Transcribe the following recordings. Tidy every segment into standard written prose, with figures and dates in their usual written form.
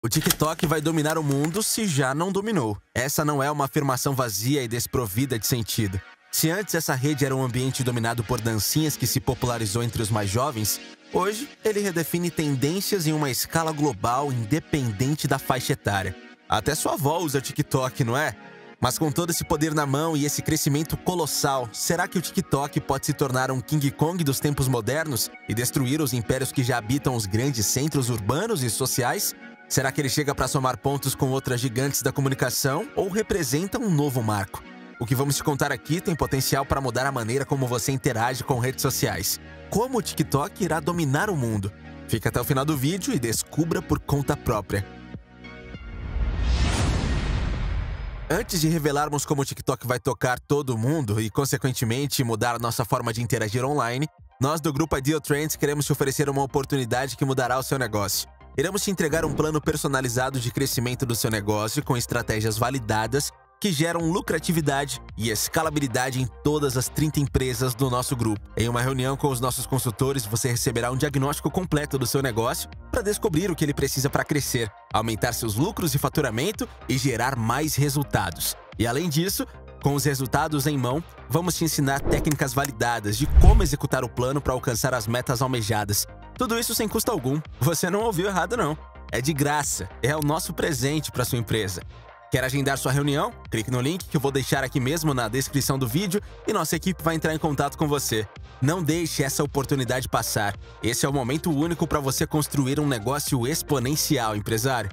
O TikTok vai dominar o mundo se já não dominou. Essa não é uma afirmação vazia e desprovida de sentido. Se antes essa rede era um ambiente dominado por dancinhas que se popularizou entre os mais jovens, hoje ele redefine tendências em uma escala global independente da faixa etária. Até sua avó usa TikTok, não é? Mas com todo esse poder na mão e esse crescimento colossal, será que o TikTok pode se tornar um King Kong dos tempos modernos e destruir os impérios que já habitam os grandes centros urbanos e sociais? Será que ele chega para somar pontos com outras gigantes da comunicação ou representa um novo marco? O que vamos te contar aqui tem potencial para mudar a maneira como você interage com redes sociais. Como o TikTok irá dominar o mundo? Fica até o final do vídeo e descubra por conta própria. Antes de revelarmos como o TikTok vai tocar todo mundo e, consequentemente, mudar nossa forma de interagir online, nós do grupo Ideal Trends queremos te oferecer uma oportunidade que mudará o seu negócio. Iremos te entregar um plano personalizado de crescimento do seu negócio com estratégias validadas que geram lucratividade e escalabilidade em todas as 30 empresas do nosso grupo. Em uma reunião com os nossos consultores, você receberá um diagnóstico completo do seu negócio para descobrir o que ele precisa para crescer, aumentar seus lucros e faturamento e gerar mais resultados. E além disso, com os resultados em mão, vamos te ensinar técnicas validadas de como executar o plano para alcançar as metas almejadas. Tudo isso sem custo algum. Você não ouviu errado, não. É de graça. É o nosso presente para sua empresa. Quer agendar sua reunião? Clique no link que eu vou deixar aqui mesmo na descrição do vídeo e nossa equipe vai entrar em contato com você. Não deixe essa oportunidade passar. Esse é o momento único para você construir um negócio exponencial, empresário.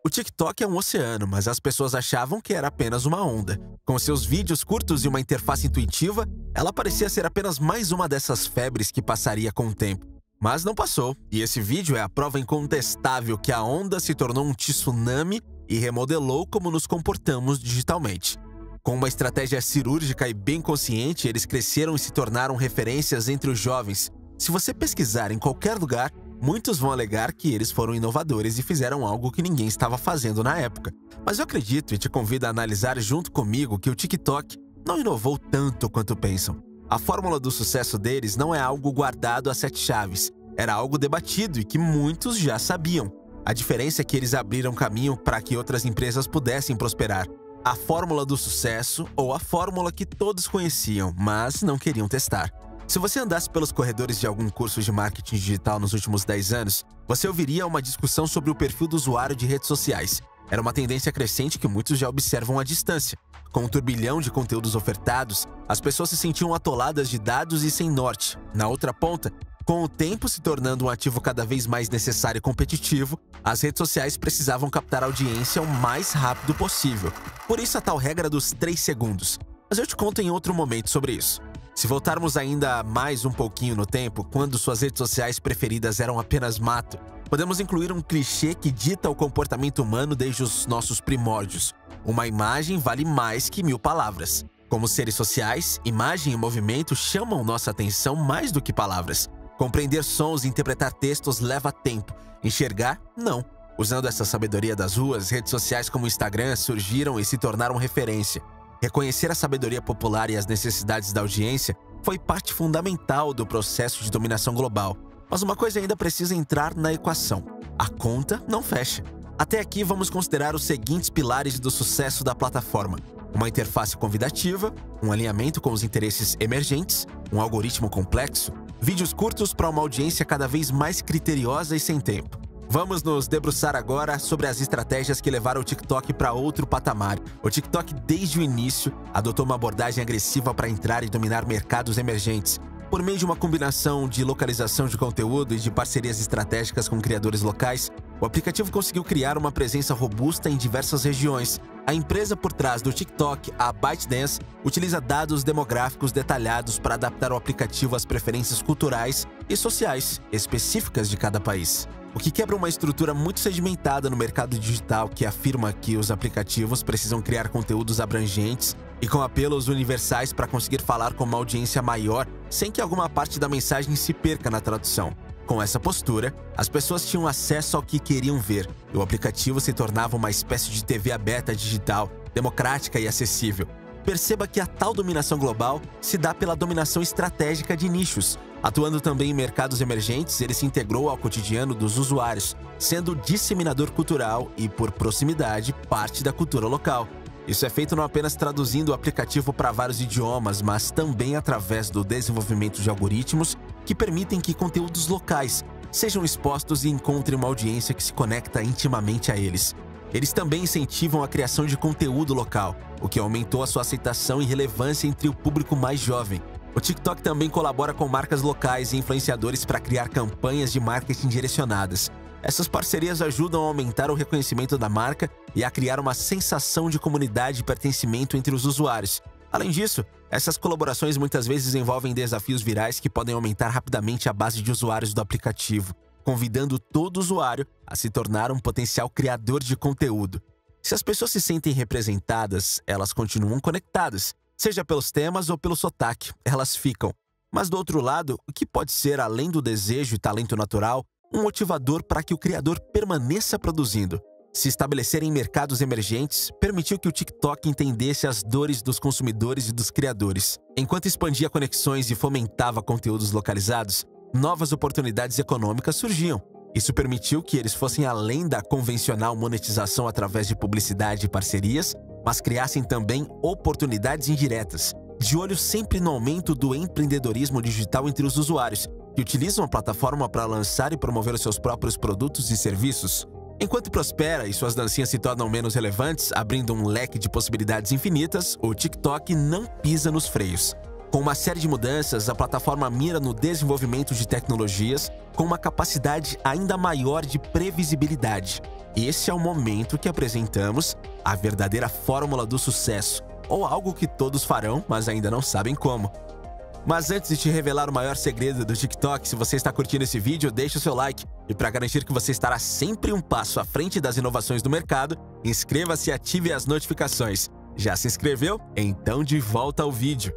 O TikTok é um oceano, mas as pessoas achavam que era apenas uma onda. Com seus vídeos curtos e uma interface intuitiva, ela parecia ser apenas mais uma dessas febres que passaria com o tempo. Mas não passou, e esse vídeo é a prova incontestável que a onda se tornou um tsunami e remodelou como nos comportamos digitalmente. Com uma estratégia cirúrgica e bem consciente, eles cresceram e se tornaram referências entre os jovens. Se você pesquisar em qualquer lugar, muitos vão alegar que eles foram inovadores e fizeram algo que ninguém estava fazendo na época. Mas eu acredito e te convido a analisar junto comigo que o TikTok não inovou tanto quanto pensam. A fórmula do sucesso deles não é algo guardado a 7 chaves. Era algo debatido e que muitos já sabiam. A diferença é que eles abriram caminho para que outras empresas pudessem prosperar. A fórmula do sucesso ou a fórmula que todos conheciam, mas não queriam testar. Se você andasse pelos corredores de algum curso de marketing digital nos últimos 10 anos, você ouviria uma discussão sobre o perfil do usuário de redes sociais. Era uma tendência crescente que muitos já observam à distância. Com um turbilhão de conteúdos ofertados, as pessoas se sentiam atoladas de dados e sem norte. Na outra ponta, com o tempo se tornando um ativo cada vez mais necessário e competitivo, as redes sociais precisavam captar a audiência o mais rápido possível. Por isso a tal regra dos 3 segundos. Mas eu te conto em outro momento sobre isso. Se voltarmos ainda mais um pouquinho no tempo, quando suas redes sociais preferidas eram apenas mato, podemos incluir um clichê que dita o comportamento humano desde os nossos primórdios. Uma imagem vale mais que 1000 palavras. Como seres sociais, imagem e movimento chamam nossa atenção mais do que palavras. Compreender sons e interpretar textos leva tempo. Enxergar, não. Usando essa sabedoria das ruas, redes sociais como o Instagram surgiram e se tornaram referência. Reconhecer a sabedoria popular e as necessidades da audiência foi parte fundamental do processo de dominação global. Mas uma coisa ainda precisa entrar na equação. A conta não fecha. Até aqui vamos considerar os seguintes pilares do sucesso da plataforma: uma interface convidativa, um alinhamento com os interesses emergentes, um algoritmo complexo, vídeos curtos para uma audiência cada vez mais criteriosa e sem tempo. Vamos nos debruçar agora sobre as estratégias que levaram o TikTok para outro patamar. O TikTok, desde o início, adotou uma abordagem agressiva para entrar e dominar mercados emergentes. Por meio de uma combinação de localização de conteúdo e de parcerias estratégicas com criadores locais, o aplicativo conseguiu criar uma presença robusta em diversas regiões. A empresa por trás do TikTok, a ByteDance, utiliza dados demográficos detalhados para adaptar o aplicativo às preferências culturais e sociais específicas de cada país. O que quebra uma estrutura muito sedimentada no mercado digital que afirma que os aplicativos precisam criar conteúdos abrangentes e com apelos universais para conseguir falar com uma audiência maior sem que alguma parte da mensagem se perca na tradução. Com essa postura, as pessoas tinham acesso ao que queriam ver, e o aplicativo se tornava uma espécie de TV aberta digital, democrática e acessível. Perceba que a tal dominação global se dá pela dominação estratégica de nichos. Atuando também em mercados emergentes, ele se integrou ao cotidiano dos usuários, sendo disseminador cultural e, por proximidade, parte da cultura local. Isso é feito não apenas traduzindo o aplicativo para vários idiomas, mas também através do desenvolvimento de algoritmos que permitem que conteúdos locais sejam expostos e encontrem uma audiência que se conecta intimamente a eles. Eles também incentivam a criação de conteúdo local, o que aumentou a sua aceitação e relevância entre o público mais jovem. O TikTok também colabora com marcas locais e influenciadores para criar campanhas de marketing direcionadas. Essas parcerias ajudam a aumentar o reconhecimento da marca e a criar uma sensação de comunidade e pertencimento entre os usuários. Além disso, essas colaborações muitas vezes envolvem desafios virais que podem aumentar rapidamente a base de usuários do aplicativo, convidando todo usuário a se tornar um potencial criador de conteúdo. Se as pessoas se sentem representadas, elas continuam conectadas. Seja pelos temas ou pelo sotaque, elas ficam. Mas do outro lado, o que pode ser, além do desejo e talento natural, um motivador para que o criador permaneça produzindo? Se estabelecer em mercados emergentes, permitiu que o TikTok entendesse as dores dos consumidores e dos criadores. Enquanto expandia conexões e fomentava conteúdos localizados, novas oportunidades econômicas surgiam. Isso permitiu que eles fossem além da convencional monetização através de publicidade e parcerias, mas criassem também oportunidades indiretas, de olho sempre no aumento do empreendedorismo digital entre os usuários, que utilizam a plataforma para lançar e promover os seus próprios produtos e serviços. Enquanto prospera e suas dancinhas se tornam menos relevantes, abrindo um leque de possibilidades infinitas, o TikTok não pisa nos freios. Com uma série de mudanças, a plataforma mira no desenvolvimento de tecnologias com uma capacidade ainda maior de previsibilidade. Esse é o momento que apresentamos a verdadeira fórmula do sucesso, ou algo que todos farão, mas ainda não sabem como. Mas antes de te revelar o maior segredo do TikTok, se você está curtindo esse vídeo, deixa o seu like. E para garantir que você estará sempre um passo à frente das inovações do mercado, inscreva-se e ative as notificações. Já se inscreveu? Então de volta ao vídeo.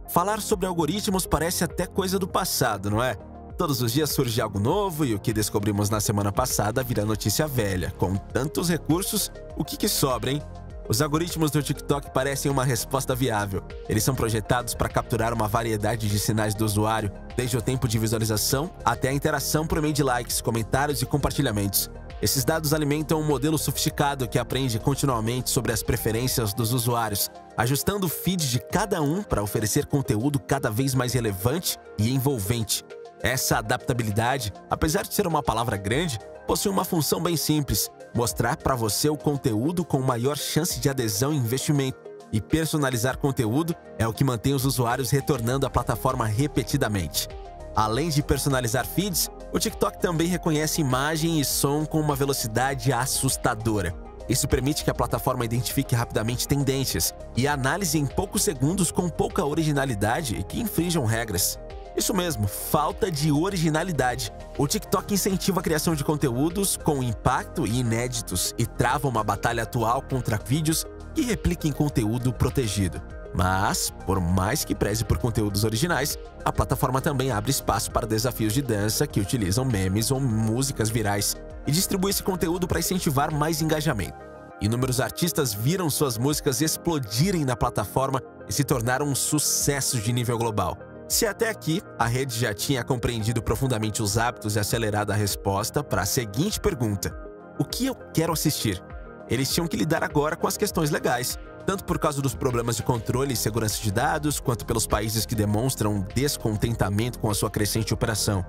Falar sobre algoritmos parece até coisa do passado, não é? Todos os dias surge algo novo e o que descobrimos na semana passada vira notícia velha. Com tantos recursos, o que sobra, hein? Os algoritmos do TikTok parecem uma resposta viável. Eles são projetados para capturar uma variedade de sinais do usuário, desde o tempo de visualização até a interação por meio de likes, comentários e compartilhamentos. Esses dados alimentam um modelo sofisticado que aprende continuamente sobre as preferências dos usuários, ajustando o feed de cada um para oferecer conteúdo cada vez mais relevante e envolvente. Essa adaptabilidade, apesar de ser uma palavra grande, possui uma função bem simples: mostrar para você o conteúdo com maior chance de adesão e investimento. E personalizar conteúdo é o que mantém os usuários retornando à plataforma repetidamente. Além de personalizar feeds, o TikTok também reconhece imagem e som com uma velocidade assustadora. Isso permite que a plataforma identifique rapidamente tendências e análise em poucos segundos com pouca originalidade e que infringam regras. Isso mesmo, falta de originalidade. O TikTok incentiva a criação de conteúdos com impacto e inéditos e trava uma batalha atual contra vídeos que repliquem conteúdo protegido. Mas, por mais que preze por conteúdos originais, a plataforma também abre espaço para desafios de dança que utilizam memes ou músicas virais e distribui esse conteúdo para incentivar mais engajamento. Inúmeros artistas viram suas músicas explodirem na plataforma e se tornaram um sucesso de nível global. Se até aqui a rede já tinha compreendido profundamente os hábitos e acelerado a resposta para a seguinte pergunta: o que eu quero assistir? Eles tinham que lidar agora com as questões legais, tanto por causa dos problemas de controle e segurança de dados, quanto pelos países que demonstram descontentamento com a sua crescente operação.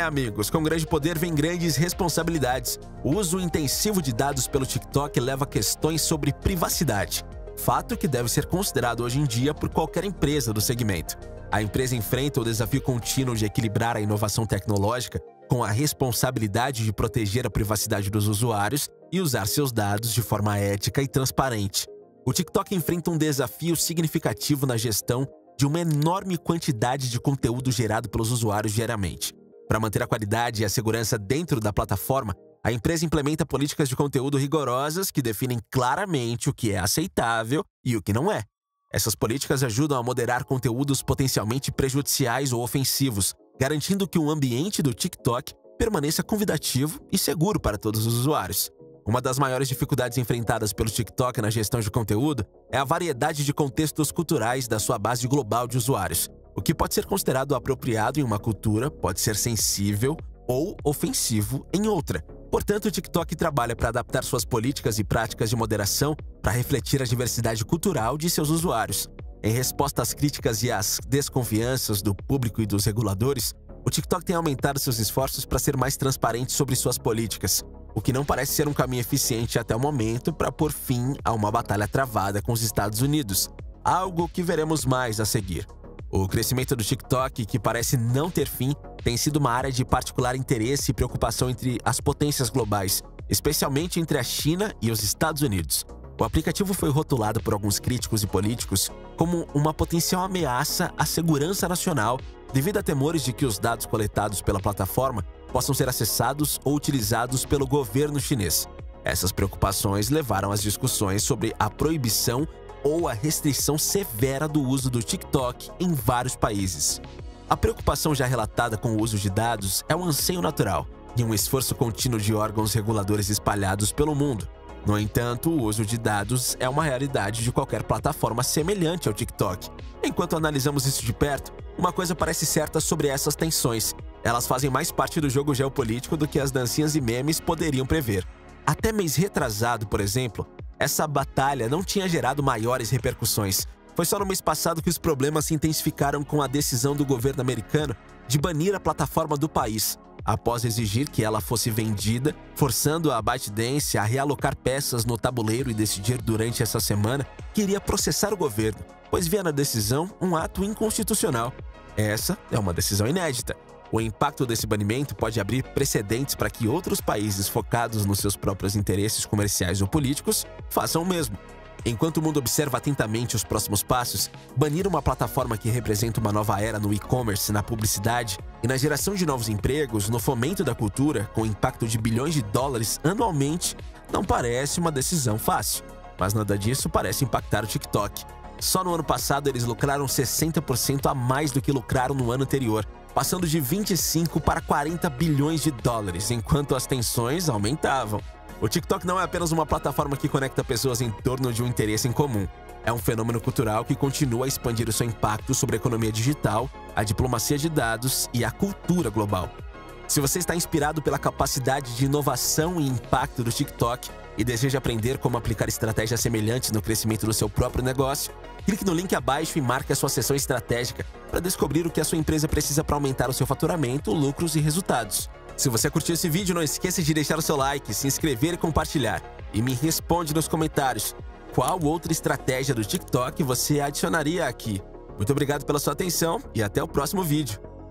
Amigos, com grande poder vem grandes responsabilidades. O uso intensivo de dados pelo TikTok leva a questões sobre privacidade, fato que deve ser considerado hoje em dia por qualquer empresa do segmento. A empresa enfrenta o desafio contínuo de equilibrar a inovação tecnológica com a responsabilidade de proteger a privacidade dos usuários e usar seus dados de forma ética e transparente. O TikTok enfrenta um desafio significativo na gestão de uma enorme quantidade de conteúdo gerado pelos usuários diariamente. Para manter a qualidade e a segurança dentro da plataforma, a empresa implementa políticas de conteúdo rigorosas que definem claramente o que é aceitável e o que não é. Essas políticas ajudam a moderar conteúdos potencialmente prejudiciais ou ofensivos, garantindo que o ambiente do TikTok permaneça convidativo e seguro para todos os usuários. Uma das maiores dificuldades enfrentadas pelo TikTok na gestão de conteúdo é a variedade de contextos culturais da sua base global de usuários. O que pode ser considerado apropriado em uma cultura pode ser sensível ou ofensivo em outra. Portanto, o TikTok trabalha para adaptar suas políticas e práticas de moderação para refletir a diversidade cultural de seus usuários. Em resposta às críticas e às desconfianças do público e dos reguladores, o TikTok tem aumentado seus esforços para ser mais transparente sobre suas políticas, o que não parece ser um caminho eficiente até o momento para pôr fim a uma batalha travada com os Estados Unidos, algo que veremos mais a seguir. O crescimento do TikTok, que parece não ter fim, tem sido uma área de particular interesse e preocupação entre as potências globais, especialmente entre a China e os Estados Unidos. O aplicativo foi rotulado por alguns críticos e políticos como uma potencial ameaça à segurança nacional devido a temores de que os dados coletados pela plataforma possam ser acessados ou utilizados pelo governo chinês. Essas preocupações levaram às discussões sobre a proibição ou a restrição severa do uso do TikTok em vários países. A preocupação já relatada com o uso de dados é um anseio natural e um esforço contínuo de órgãos reguladores espalhados pelo mundo. No entanto, o uso de dados é uma realidade de qualquer plataforma semelhante ao TikTok. Enquanto analisamos isso de perto, uma coisa parece certa sobre essas tensões. Elas fazem mais parte do jogo geopolítico do que as dancinhas e memes poderiam prever. Até mês retrasado, por exemplo, essa batalha não tinha gerado maiores repercussões. Foi só no mês passado que os problemas se intensificaram com a decisão do governo americano de banir a plataforma do país, após exigir que ela fosse vendida, forçando a ByteDance a realocar peças no tabuleiro e decidir durante essa semana que iria processar o governo, pois via na decisão um ato inconstitucional. Essa é uma decisão inédita. O impacto desse banimento pode abrir precedentes para que outros países focados nos seus próprios interesses comerciais ou políticos façam o mesmo. Enquanto o mundo observa atentamente os próximos passos, banir uma plataforma que representa uma nova era no e-commerce, na publicidade e na geração de novos empregos, no fomento da cultura, com impacto de bilhões de dólares anualmente, não parece uma decisão fácil. Mas nada disso parece impactar o TikTok. Só no ano passado eles lucraram 60% a mais do que lucraram no ano anterior, passando de 25 para 40 bilhões de dólares, enquanto as tensões aumentavam. O TikTok não é apenas uma plataforma que conecta pessoas em torno de um interesse em comum. É um fenômeno cultural que continua a expandir o seu impacto sobre a economia digital, a diplomacia de dados e a cultura global. Se você está inspirado pela capacidade de inovação e impacto do TikTok e deseja aprender como aplicar estratégias semelhantes no crescimento do seu próprio negócio, clique no link abaixo e marque a sua sessão estratégica para descobrir o que a sua empresa precisa para aumentar o seu faturamento, lucros e resultados. Se você curtiu esse vídeo, não esqueça de deixar o seu like, se inscrever e compartilhar. E me responde nos comentários qual outra estratégia do TikTok você adicionaria aqui. Muito obrigado pela sua atenção e até o próximo vídeo.